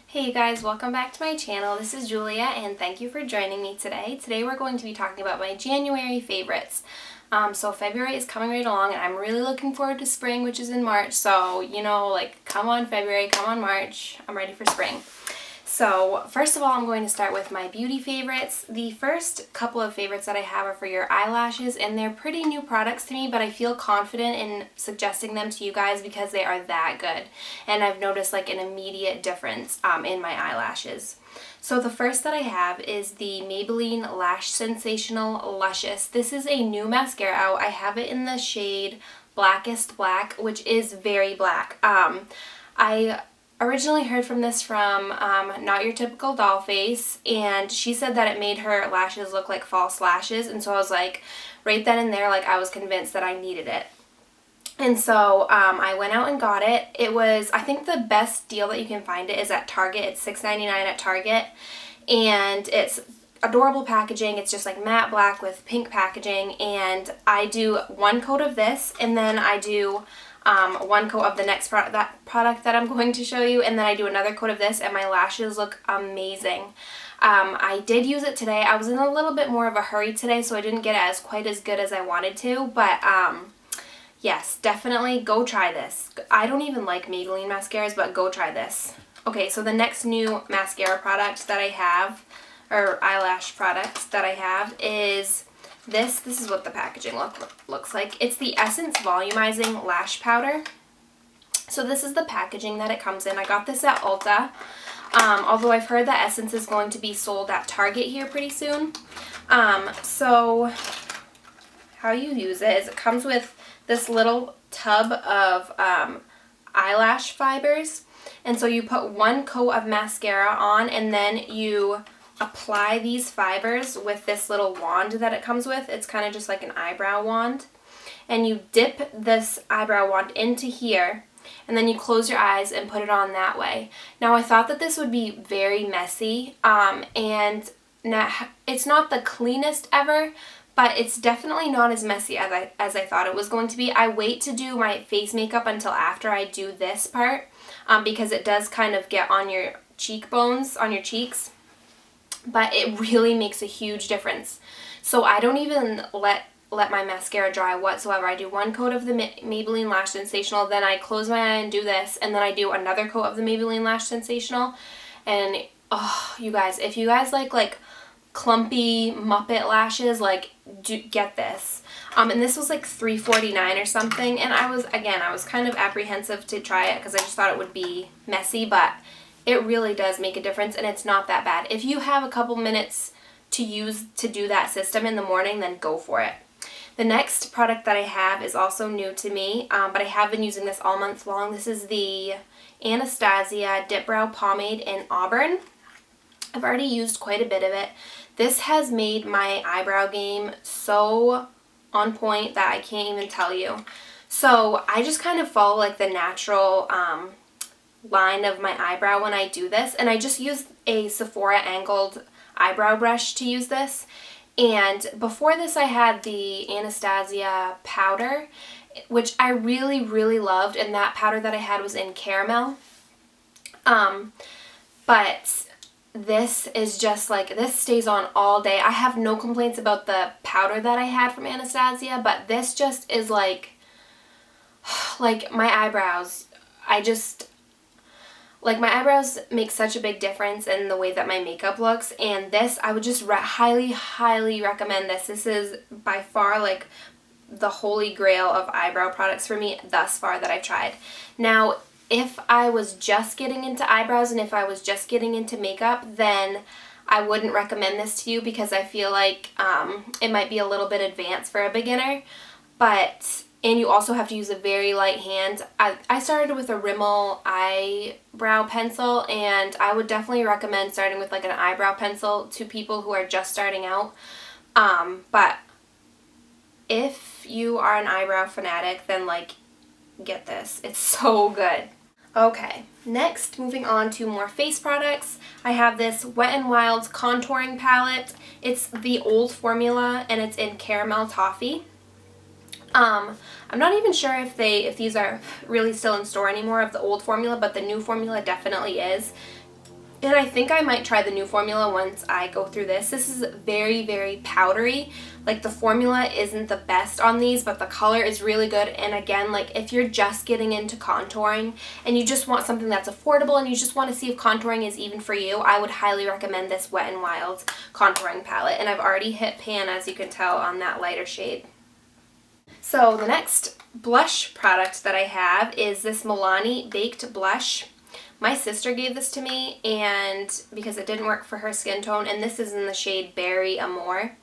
Hey you guys, welcome back to my channel. This is Julia and thank you for joining me today. Today we're going to be talking about my January favorites. So February is coming right along and I'm really looking forward to spring, which is in March. So, you know, like, come on February, come on March. I'm ready for spring. So first of all, I'm going to start with my beauty favorites. The first couple of favorites that I have are for your eyelashes, and they're pretty new products to me, but I feel confident in suggesting them to you guys because they are that good. And I've noticed like an immediate difference in my eyelashes. So the first that I have is the Maybelline Lash Sensational Luscious. This is a new mascara out. I have it in the shade Blackest Black, which is very black. I originally heard from this from Not Your Typical Doll Face, and she said that it made her lashes look like false lashes, and so I was like, right then and there, like, I was convinced that I needed it. And so I went out and got it. It was, I think the best deal that you can find it is at Target. It's $6.99 at Target, and it's adorable packaging. It's just like matte black with pink packaging, and I do one coat of this, and then I do one coat of the next product that I'm going to show you, and then I do another coat of this, and my lashes look amazing. I did use it today. I was in a little bit more of a hurry today, so I didn't get it quite as good as I wanted to, but yes, definitely go try this. I don't even like Maybelline mascaras, but go try this. Okay, so the next new mascara product that I have, or eyelash product that I have, is this is what the packaging looks like. It's the Essence Volumizing Lash Powder. So this is the packaging that it comes in. I got this at Ulta, although I've heard that Essence is going to be sold at Target here pretty soon. So how you use it is it comes with this little tub of eyelash fibers. And so you put one coat of mascara on, and then you apply these fibers with this little wand that it comes with. It's kind of just like an eyebrow wand. And you dip this eyebrow wand into here, and then you close your eyes and put it on that way. Now I thought that this would be very messy, and it's not the cleanest ever, but it's definitely not as messy as I thought it was going to be. I wait to do my face makeup until after I do this part, because it does kind of get on your cheekbones, on your cheeks. But it really makes a huge difference. So I don't even let my mascara dry whatsoever. I do one coat of the Maybelline Lash Sensational, then I close my eye and do this, and then I do another coat of the Maybelline Lash Sensational. And oh, you guys, if you guys like clumpy Muppet lashes, like, get this. And this was like $3.49 or something, and I was kind of apprehensive to try it because I just thought it would be messy, but it really does make a difference, and it's not that bad. If you have a couple minutes to do that system in the morning, then go for it. The next product that I have is also new to me, but I have been using this all month long. This is the Anastasia Dipbrow Pomade in Auburn. I've already used quite a bit of it. This has made my eyebrow game so on point that I can't even tell you. So I just kind of follow like the natural line of my eyebrow when I do this, and I just use a Sephora angled eyebrow brush to use this. And before this I had the Anastasia powder, which I really loved, and that powder that I had was in caramel. But this is just like, this stays on all day. I have no complaints about the powder that I had from Anastasia, but this just is like my eyebrows. My eyebrows make such a big difference in the way that my makeup looks, and this, I would just highly recommend this. This is by far like the holy grail of eyebrow products for me thus far that I've tried. Now, if I was just getting into eyebrows and if I was just getting into makeup, then I wouldn't recommend this to you because I feel like it might be a little bit advanced for a beginner. And you also have to use a very light hand. I started with a Rimmel eyebrow pencil, and I would definitely recommend starting with like an eyebrow pencil to people who are just starting out. But if you are an eyebrow fanatic, then like, get this. It's so good. Okay, next, moving on to more face products. I have this Wet n Wild's contouring palette. It's the old formula, and it's in caramel toffee. I'm not even sure if these are really still in store anymore of the old formula, but the new formula definitely is. And I think I might try the new formula once I go through this. This is very, very powdery. Like, the formula isn't the best on these, but the color is really good. And again, like, if you're just getting into contouring and you just want something that's affordable and you just want to see if contouring is even for you, I would highly recommend this Wet n Wild contouring palette. And I've already hit pan, as you can tell, on that lighter shade. So the next blush product that I have is this Milani Baked Blush. My sister gave this to me, and because it didn't work for her skin tone, and this is in the shade Berry Amore,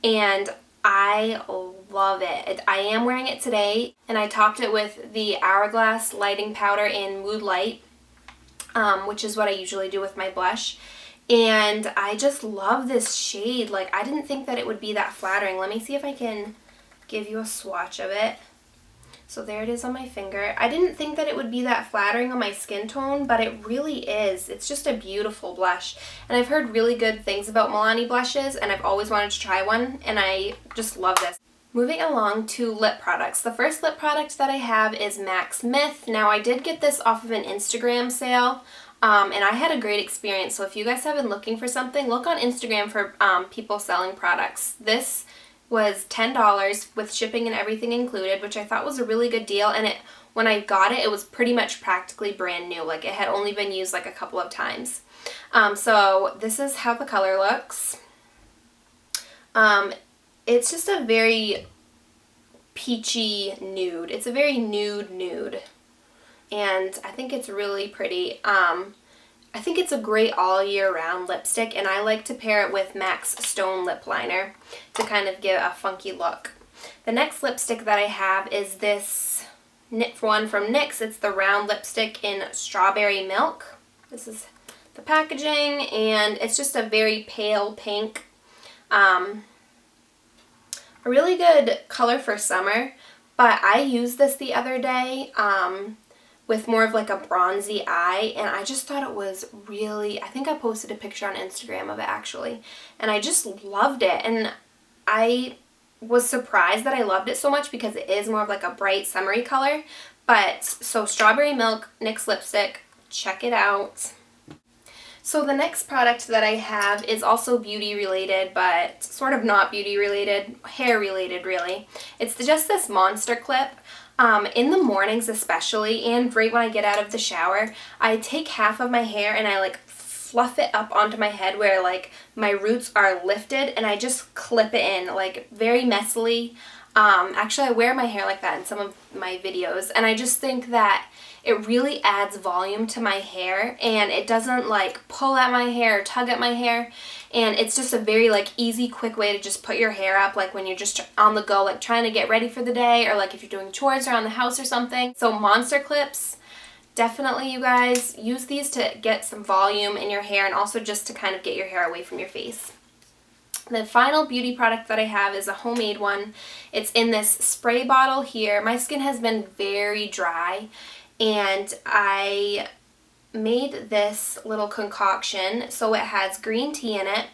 and I love it. I am wearing it today, and I topped it with the Hourglass Lighting Powder in Mood Light, which is what I usually do with my blush, and I just love this shade. Like, I didn't think that it would be that flattering. Let me see if I can give you a swatch of it. So there it is on my finger. I didn't think that it would be that flattering on my skin tone, but it really is. It's just a beautiful blush. And I've heard really good things about Milani blushes, and I've always wanted to try one, and I just love this. Moving along to lip products. The first lip product that I have is MAC's Myth. Now, I did get this off of an Instagram sale, and I had a great experience. So if you guys have been looking for something, look on Instagram for people selling products. This was $10 with shipping and everything included, which I thought was a really good deal. And when I got it, it was pretty much practically brand new. Like, it had only been used like a couple of times. So this is how the color looks. It's just a very peachy nude. It's a very nude. And I think it's really pretty. I think it's a great all year round lipstick, and I like to pair it with MAC's Stone Lip Liner to kind of give a funky look. The next lipstick that I have is this one from NYX. It's the round lipstick in Strawberry Milk. This is the packaging, and it's just a very pale pink. A really good color for summer, but I used this the other day with more of like a bronzy eye, and I just thought it was really, I think I posted a picture on Instagram of it actually, and I just loved it. And I was surprised that I loved it so much because it is more of like a bright summery color. But so Strawberry Milk NYX lipstick, check it out. So the next product that I have is also beauty related, but sort of not beauty related, hair related really. It's just this Monster clip. In the mornings especially, and right when I get out of the shower, I take half of my hair and I like fluff it up onto my head where like my roots are lifted, and I just clip it in like very messily. Actually, I wear my hair like that in some of my videos, and I just think that it really adds volume to my hair, and it doesn't like pull at my hair or tug at my hair, and it's just a very like easy, quick way to just put your hair up like when you're just on the go, like trying to get ready for the day, or like if you're doing chores around the house or something. So Monster clips, definitely you guys use these to get some volume in your hair, and also just to kind of get your hair away from your face. The final beauty product that I have is a homemade one. It's in this spray bottle here. My skin has been very dry, and I made this little concoction. So it has green tea in it.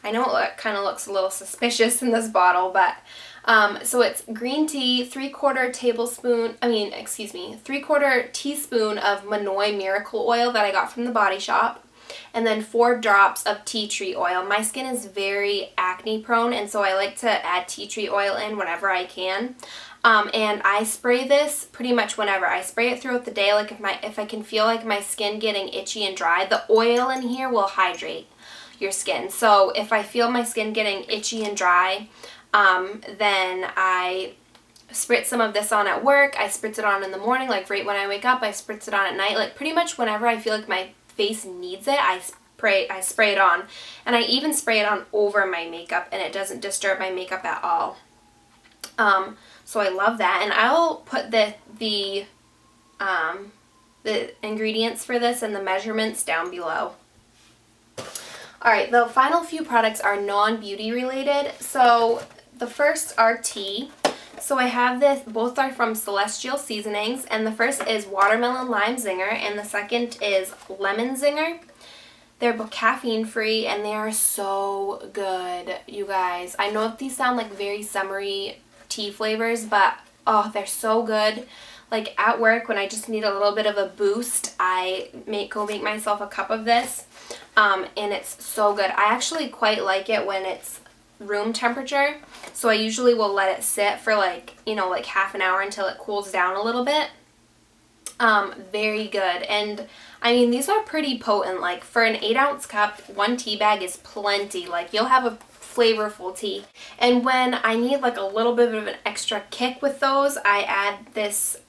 I know it kind of looks a little suspicious in this bottle, but so it's green tea, 3/4 teaspoon of Monoi Miracle Oil that I got from the Body Shop, and then 4 drops of tea tree oil. My skin is very acne prone, and so I like to add tea tree oil in whenever I can. And I spray this pretty much whenever. I spray it throughout the day. Like if I can feel like my skin getting itchy and dry, the oil in here will hydrate your skin. So if I feel my skin getting itchy and dry, then I spritz some of this on at work. I spritz it on in the morning, like right when I wake up. I spritz it on at night. Like pretty much whenever I feel like my face needs it, I spray it on. And I even spray it on over my makeup, and it doesn't disturb my makeup at all. So I love that, and I'll put the ingredients for this and the measurements down below. Alright, the final few products are non-beauty related. So the first are tea. So I have this, both are from Celestial Seasonings, and the first is Watermelon Lime Zinger, and the second is Lemon Zinger. They're both caffeine free, and they are so good, you guys. I know if these sound like very summery tea flavors, but oh, they're so good. like at work when I just need a little bit of a boost, I go make myself a cup of this, and it's so good. I actually quite like it when it's room temperature, so I usually will let it sit for like, you know, like half an hour until it cools down a little bit. Very good. And I mean, these are pretty potent. Like for an 8-ounce cup, 1 tea bag is plenty. Like you'll have a flavorful tea. And when I need like a little bit of an extra kick with those, I add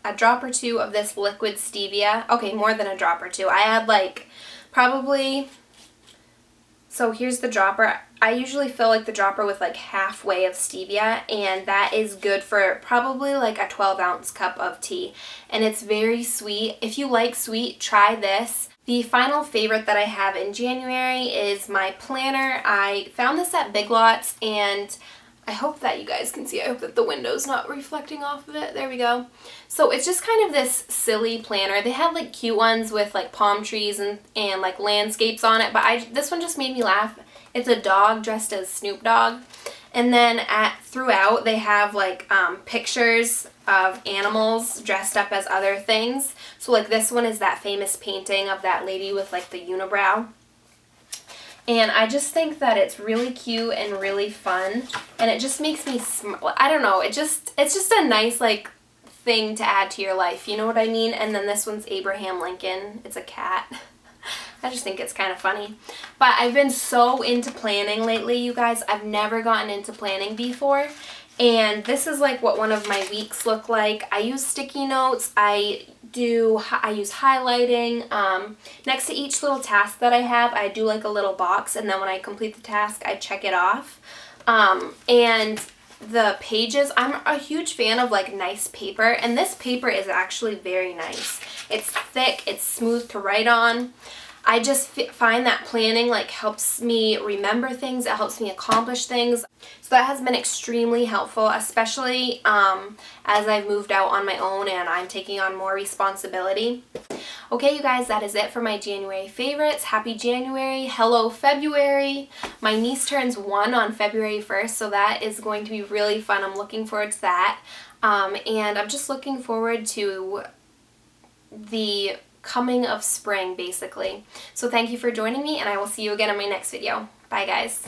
a drop or two of this liquid stevia. Okay, more than a drop or two. I add like probably, so here's the dropper. I usually fill like the dropper with like halfway of stevia, and that is good for probably like a 12-ounce cup of tea. And it's very sweet. If you like sweet, try this. The final favorite that I have in January is my planner. I found this at Big Lots, and I hope that you guys can see. I hope that the window's not reflecting off of it. There we go. So it's just kind of this silly planner. They have like cute ones with like palm trees and like landscapes on it, but this one just made me laugh. It's a dog dressed as Snoop Dogg. And then throughout they have like pictures of animals dressed up as other things. So like this one is that famous painting of that lady with like the unibrow. And I just think that it's really cute and really fun, and it just makes me I don't know, it's just a nice like thing to add to your life, you know what I mean? And then this one's Abraham Lincoln. It's a cat. I just think it's kind of funny. But I've been so into planning lately, you guys. I've never gotten into planning before. And this is like what one of my weeks look like. I use sticky notes. I use highlighting. Next to each little task that I have, I do like a little box, and then when I complete the task, I check it off. And the pages, I'm a huge fan of like nice paper, and this paper is actually very nice. It's thick, it's smooth to write on. I just find that planning like helps me remember things, it helps me accomplish things. So that has been extremely helpful, especially as I've moved out on my own and I'm taking on more responsibility. Okay, you guys, that is it for my January favorites. Happy January. Hello, February. My niece turns 1 on February 1st, so that is going to be really fun. I'm looking forward to that. And I'm just looking forward to the coming of spring, basically. So thank you for joining me, and I will see you again in my next video. Bye, guys.